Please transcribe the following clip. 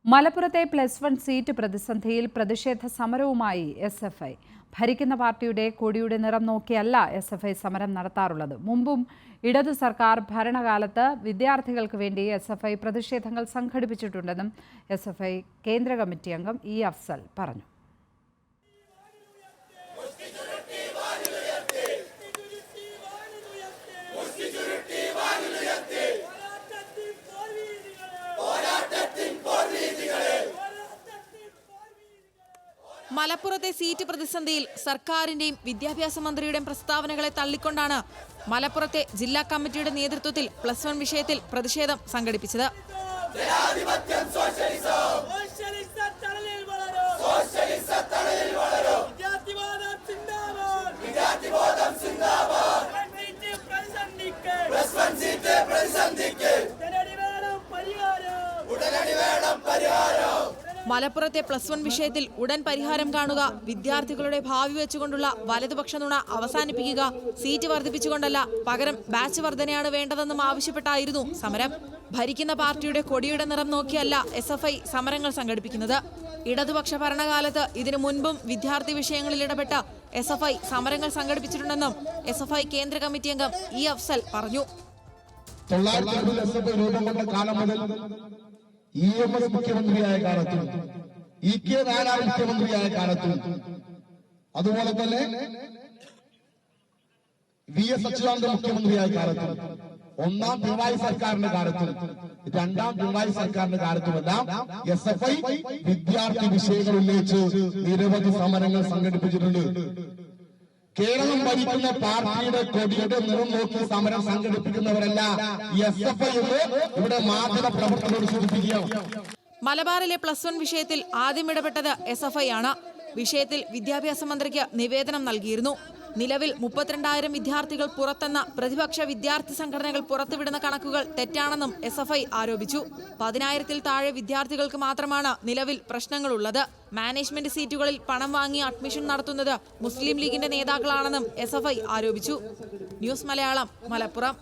മലപ്പുറത്തെ +1 സീറ്റ് പ്രതിസന്ധിയിൽ പ്രതിഷേധ സമരവുമായി എസ്എഫ്ഐ. ഭരിക്കുന്ന പാർട്ടിയുടെ കൊടിയുടെ നിറം നോക്കിയല്ല എസ്എഫ്ഐ സമരം നടത്താറുള്ളത്. മുമ്പും ഇടതു സർക്കാർ ഭരണകാലത്ത് വിദ്യാർത്ഥികൾക്ക് വേണ്ടി എസ്എഫ്ഐ പ്രതിഷേധങ്ങൾ സംഘടിപ്പിച്ചിട്ടുണ്ടെന്നും എസ്എഫ്ഐ കേന്ദ്ര കമ്മിറ്റി അംഗം ഇ അഫ്സൽ പറഞ്ഞു. മലപ്പുറത്തെ സീറ്റ് പ്രതിസന്ധിയിൽ സർക്കാരിന്റെയും വിദ്യാഭ്യാസ മന്ത്രിയുടെയും പ്രസ്താവനകളെ തള്ളിക്കൊണ്ടാണ് മലപ്പുറത്തെ ജില്ലാ കമ്മിറ്റിയുടെ നേതൃത്വത്തിൽ +1 വിഷയത്തിൽ പ്രതിഷേധം സംഘടിപ്പിച്ചത്. മലപ്പുറത്തെ +1 വിഷയത്തിൽ ഉടൻ പരിഹാരം കാണുക, വിദ്യാർത്ഥികളുടെ ഭാവി വെച്ചുകൊണ്ടുള്ള വലതുപക്ഷ നുണ അവസാനിപ്പിക്കുക, സീറ്റ് വർദ്ധിപ്പിച്ചുകൊണ്ടല്ല പകരം ബാച്ച് വർധനയാണ് വേണ്ടതെന്നും ആവശ്യപ്പെട്ടായിരുന്നു സമരം. ഭരിക്കുന്ന പാർട്ടിയുടെ കൊടിയുടെ നിറം നോക്കിയല്ല എസ്എഫ്ഐ സമരങ്ങൾ സംഘടിപ്പിക്കുന്നത്. ഇടതുപക്ഷ ഭരണകാലത്ത് ഇതിനു മുൻപും വിദ്യാർത്ഥി വിഷയങ്ങളിൽ ഇടപെട്ട എസ്എഫ്ഐ സമരങ്ങൾ സംഘടിപ്പിച്ചിട്ടുണ്ടെന്നും എസ്എഫ്ഐ കേന്ദ്ര കമ്മിറ്റി അംഗം ഇ അഫ്സൽ പറഞ്ഞു. EMS മുഖ്യമന്ത്രിയായ കാലത്തും EK നാരായണൻ മുഖ്യമന്ത്രിയായ കാലത്തും അതുപോലെ തന്നെ VS അച്യുതാനന്ദൻ മുഖ്യമന്ത്രിയായ കാലത്തും ഒന്നാം പിണറായി സർക്കാരിന്റെ കാലത്തും രണ്ടാം പിണറായി സർക്കാരിന്റെ കാലത്തുമെല്ലാം എസ്എഫ്ഐ വിദ്യാർത്ഥി വിഷയങ്ങൾ ഉന്നയിച്ച് നിരവധി സമരങ്ങൾ സംഘടിപ്പിച്ചിട്ടുണ്ട്. കേരളം ഭരിക്കുന്ന പാർട്ടിയുടെ കൊടിയുടെ നിറം നോക്കി സമരം സംഘടിപ്പിക്കുന്നവരല്ല എസ്എഫ്ഐ എന്ന് ഇവിടെ മാധ്യമ പ്രവർത്തകരോട് സൂചിപ്പിക്കുകയാണ്. മലബാറിലെ +1 വിഷയത്തിൽ ആദ്യം ഇടപെട്ടത് എസ്എഫ്ഐ ആണ്. വിഷയത്തിൽ വിദ്യാഭ്യാസ മന്ത്രിക്ക് നിവേദനം നൽകിയിരുന്നു. നിലവിൽ 32,000 വിദ്യാർത്ഥികൾ പുറത്തെന്ന പ്രതിപക്ഷ വിദ്യാർത്ഥി സംഘടനകൾ പുറത്തുവിടുന്ന കണക്കുകൾ തെറ്റാണെന്നും എസ്എഫ്ഐ ആരോപിച്ചു. 10,000-ൽ താഴെ വിദ്യാർത്ഥികൾക്ക് മാത്രമാണ് നിലവിൽ പ്രശ്നങ്ങളുള്ളത്. മാനേജ്മെന്റ് സീറ്റുകളിൽ പണം വാങ്ങി അഡ്മിഷൻ നടത്തുന്നത് മുസ്ലിം ലീഗിന്റെ നേതാക്കളാണെന്നും എസ്എഫ്ഐ ആരോപിച്ചു. ന്യൂസ് മലയാളം, മലപ്പുറം.